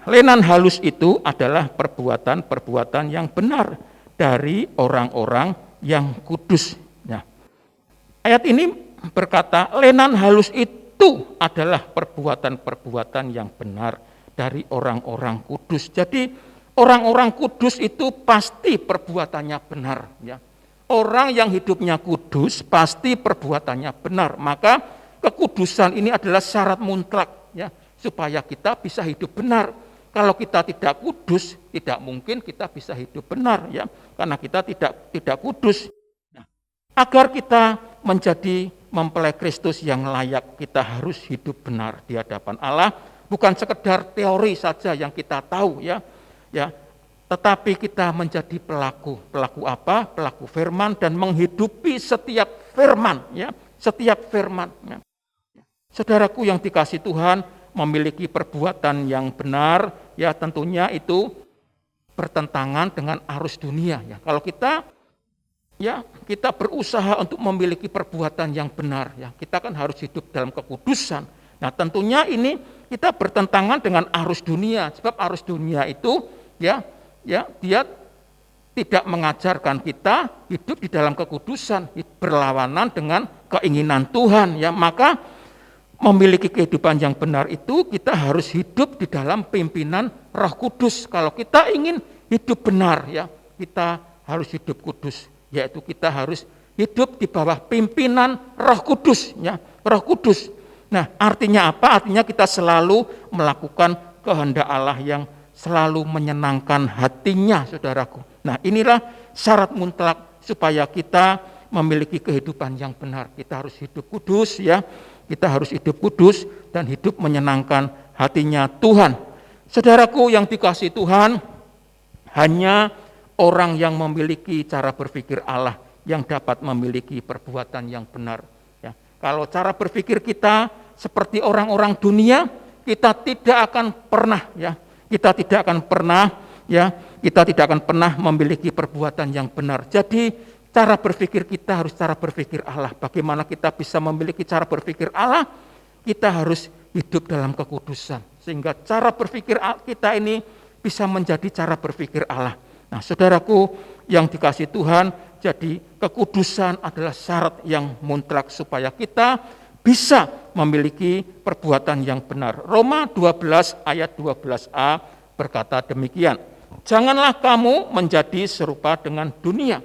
Lenan halus itu adalah perbuatan-perbuatan yang benar dari orang-orang yang kudus. Nah, Ayat ini berkata, lenan halus itu adalah perbuatan-perbuatan yang benar dari orang-orang kudus. Jadi orang-orang kudus itu pasti perbuatannya benar. Ya. Orang yang hidupnya kudus pasti perbuatannya benar. Maka kekudusan ini adalah syarat mutlak ya, supaya kita bisa hidup benar. Kalau kita tidak kudus, tidak mungkin kita bisa hidup benar ya, karena kita tidak kudus. Nah, agar kita menjadi mempelai Kristus yang layak, kita harus hidup benar di hadapan Allah, bukan sekedar teori saja yang kita tahu ya, tetapi kita menjadi pelaku apa? Pelaku firman dan menghidupi setiap firman ya, setiap firman. Ya. Saudaraku yang dikasihi Tuhan, memiliki perbuatan yang benar, ya tentunya itu bertentangan dengan arus dunia. Ya. Kalau kita berusaha untuk memiliki perbuatan yang benar, ya kita kan harus hidup dalam kekudusan. Nah tentunya ini kita bertentangan dengan arus dunia, sebab arus dunia itu dia tidak mengajarkan kita hidup di dalam kekudusan, berlawanan dengan keinginan Tuhan. Ya maka memiliki kehidupan yang benar itu kita harus hidup di dalam pimpinan Roh Kudus. Kalau kita ingin hidup benar ya, kita harus hidup kudus, yaitu kita harus hidup di bawah pimpinan Roh Kudus ya, Roh Kudus. Nah, artinya apa? Artinya kita selalu melakukan kehendak Allah yang selalu menyenangkan hatinya, saudaraku. Nah, inilah syarat mutlak supaya kita memiliki kehidupan yang benar. Kita harus hidup kudus ya. Kita harus hidup kudus dan hidup menyenangkan hatinya Tuhan. Saudaraku yang dikasihi Tuhan, hanya orang yang memiliki cara berpikir Allah yang dapat memiliki perbuatan yang benar. Ya. Kalau cara berpikir kita seperti orang-orang dunia, kita tidak akan pernah memiliki perbuatan yang benar. Jadi cara berpikir kita harus cara berpikir Allah. Bagaimana kita bisa memiliki cara berpikir Allah? Kita harus hidup dalam kekudusan. Sehingga cara berpikir kita ini bisa menjadi cara berpikir Allah. Nah saudaraku yang dikasihi Tuhan, jadi kekudusan adalah syarat yang mutlak supaya kita bisa memiliki perbuatan yang benar. Roma 12 ayat 12a berkata demikian. Janganlah kamu menjadi serupa dengan dunia.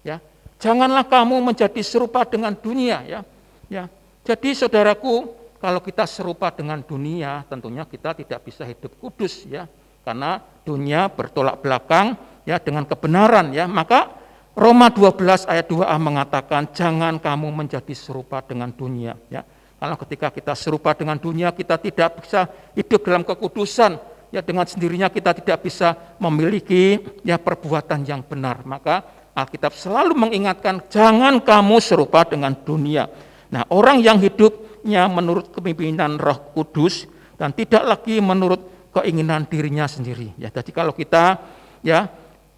Ya, janganlah kamu menjadi serupa dengan dunia ya. Ya. Jadi saudaraku, kalau kita serupa dengan dunia, tentunya kita tidak bisa hidup kudus ya. Karena dunia bertolak belakang ya dengan kebenaran ya. Maka Roma 12 ayat 2a mengatakan jangan kamu menjadi serupa dengan dunia ya. Kalau ketika kita serupa dengan dunia, kita tidak bisa hidup dalam kekudusan. Ya dengan sendirinya kita tidak bisa memiliki ya perbuatan yang benar. Maka Alkitab selalu mengingatkan jangan kamu serupa dengan dunia. Nah, orang yang hidupnya menurut kepemimpinan Roh Kudus dan tidak lagi menurut keinginan dirinya sendiri. Ya, jadi kalau kita ya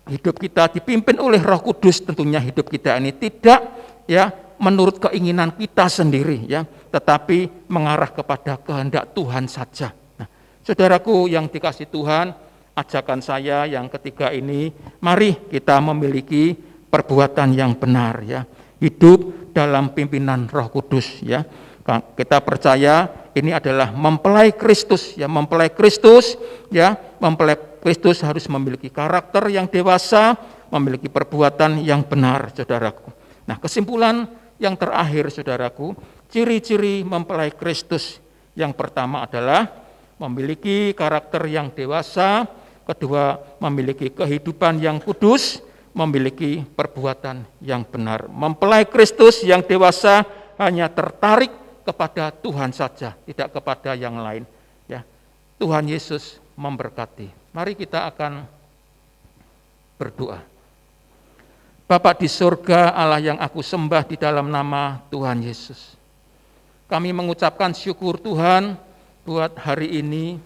hidup kita dipimpin oleh Roh Kudus, tentunya hidup kita ini tidak ya menurut keinginan kita sendiri ya, tetapi mengarah kepada kehendak Tuhan saja. Nah, saudaraku yang dikasihi Tuhan, ajakan saya yang ketiga ini, mari kita memiliki perbuatan yang benar ya, hidup dalam pimpinan Roh Kudus ya. Kita percaya ini adalah mempelai Kristus ya, mempelai Kristus ya, mempelai Kristus harus memiliki karakter yang dewasa, memiliki perbuatan yang benar, saudaraku. Nah, kesimpulan yang terakhir, saudaraku, ciri-ciri mempelai Kristus yang pertama adalah memiliki karakter yang dewasa, kedua memiliki kehidupan yang kudus, memiliki perbuatan yang benar. Mempelai Kristus yang dewasa hanya tertarik kepada Tuhan saja, tidak kepada yang lain. Ya, Tuhan Yesus memberkati. Mari kita akan berdoa. Bapa di surga, Allah yang aku sembah di dalam nama Tuhan Yesus. Kami mengucapkan syukur Tuhan buat hari ini.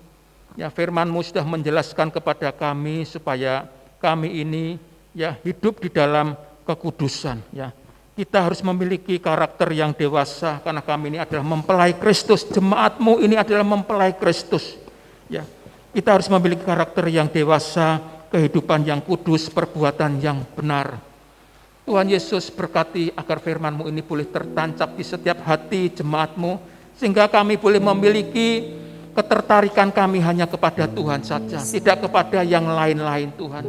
Ya, firman-Mu sudah menjelaskan kepada kami supaya kami ini ya hidup di dalam kekudusan. Ya, kita harus memiliki karakter yang dewasa karena kami ini adalah mempelai Kristus. Jemaat-Mu ini adalah mempelai Kristus. Ya, kita harus memiliki karakter yang dewasa, kehidupan yang kudus, perbuatan yang benar. Tuhan Yesus berkati agar firman-Mu ini boleh tertancap di setiap hati jemaat-Mu, sehingga kami boleh memiliki ketertarikan kami hanya kepada Tuhan saja, tidak kepada yang lain-lain Tuhan.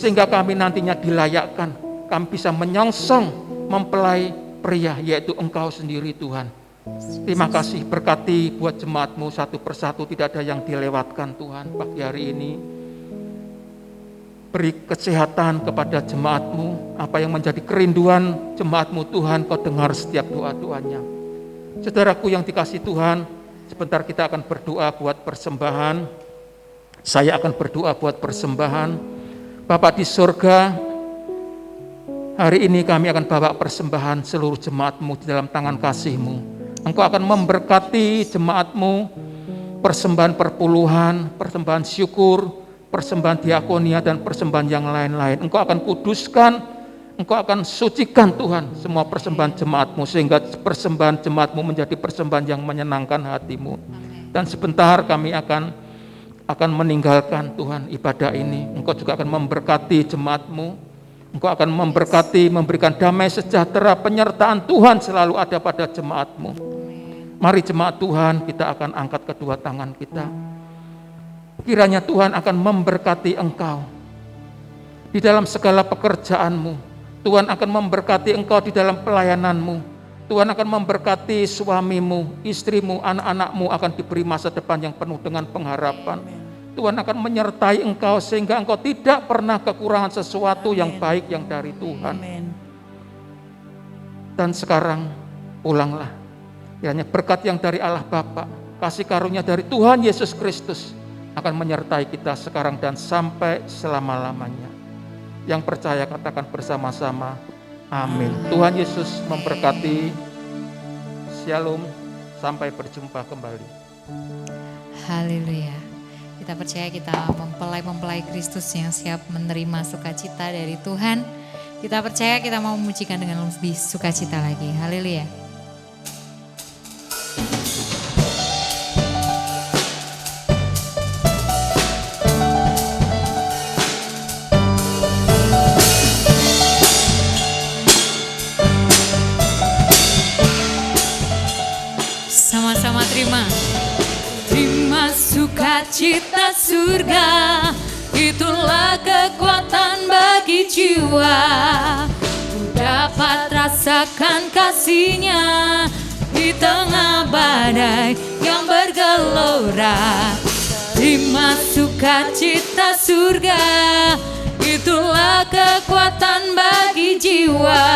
Sehingga kami nantinya dilayakkan, kami bisa menyongsong mempelai pria, yaitu Engkau sendiri Tuhan. Terima kasih, berkati buat jemaat-Mu satu persatu, tidak ada yang dilewatkan Tuhan pagi hari ini. Beri kesehatan kepada jemaat-Mu, apa yang menjadi kerinduan jemaat-Mu Tuhan, Kau dengar setiap doa-doanya. Saudaraku yang dikasihi Tuhan, sebentar kita akan berdoa buat persembahan. Saya akan berdoa buat persembahan. Bapa di surga, hari ini kami akan bawa persembahan seluruh jemaat-Mu di dalam tangan kasih-Mu. Engkau akan memberkati jemaat-Mu, persembahan perpuluhan, persembahan syukur, persembahan diakonia, dan persembahan yang lain-lain. Engkau akan kuduskan, Engkau akan sucikan Tuhan semua persembahan jemaat-Mu, sehingga persembahan jemaat-Mu menjadi persembahan yang menyenangkan hati-Mu. Dan sebentar kami akan meninggalkan Tuhan ibadah ini. Engkau juga akan memberkati jemaat-Mu. Engkau akan memberkati, memberikan damai sejahtera, penyertaan Tuhan selalu ada pada jemaat-Mu. Mari jemaat Tuhan, kita akan angkat kedua tangan kita. Kiranya Tuhan akan memberkati engkau di dalam segala pekerjaan-Mu. Tuhan akan memberkati engkau di dalam pelayanan-Mu. Tuhan akan memberkati suamimu, istrimu, anak-anakmu akan diberi masa depan yang penuh dengan pengharapan. Tuhan akan menyertai engkau sehingga engkau tidak pernah kekurangan sesuatu yang baik yang dari Tuhan. Dan sekarang pulanglah. Kiranya berkat yang dari Allah Bapa, kasih karunia dari Tuhan Yesus Kristus akan menyertai kita sekarang dan sampai selama-lamanya. Yang percaya katakan bersama-sama, amin. Tuhan Yesus memberkati. Shalom, sampai berjumpa kembali. Haleluya. Kita percaya kita mempelai Kristus yang siap menerima sukacita dari Tuhan. Kita percaya kita mau memujikan dengan lebih sukacita lagi. Haleluya. Sama-sama terima sukacita surga, itulah kekuatan bagi jiwa. Ku dapat rasakan kasih-Nya di tengah badai yang bergelora. Terima sukacita surga, itulah kekuatan bagi jiwa.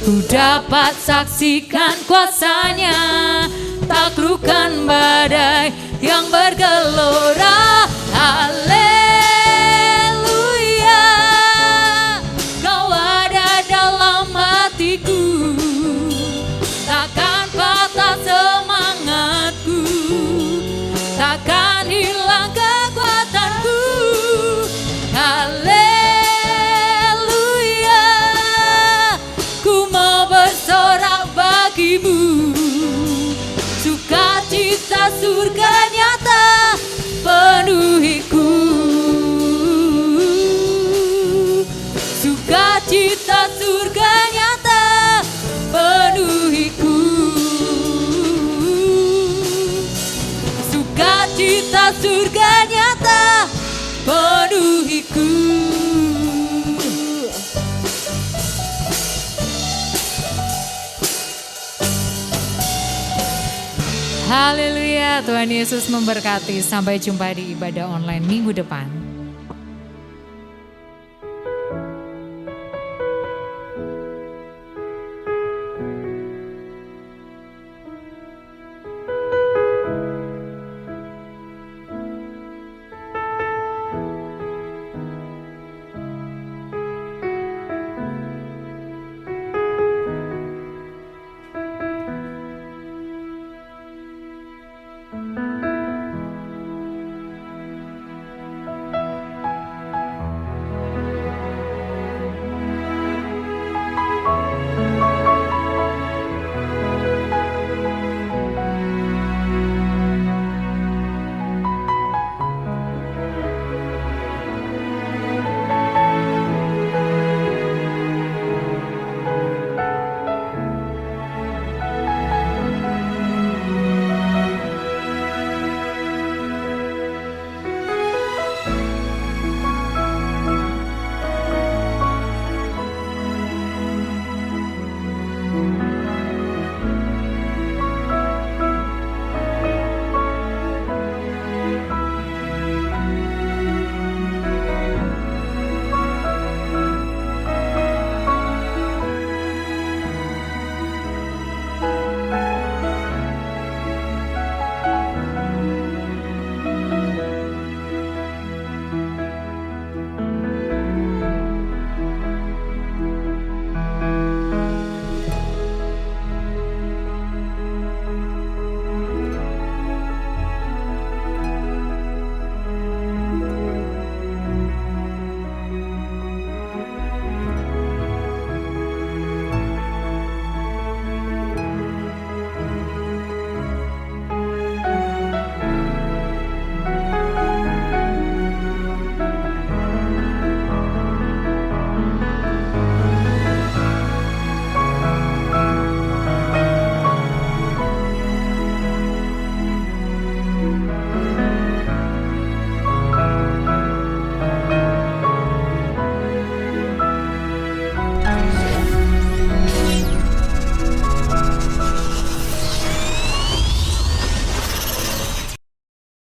Ku dapat saksikan kuasa-Nya, taklukkan badai yang bergelora. Haleluya, Kau ada dalam hatiku, takkan patah semangatku, takkan hilang kekuatanku. Haleluya, ku mau bersorak bagimu. Sukacita surga nyata penuhiku. Sukacita surga nyata penuhiku. Sukacita surga nyata penuhiku. Haleluya, Tuhan Yesus memberkati. Sampai jumpa di ibadah online minggu depan.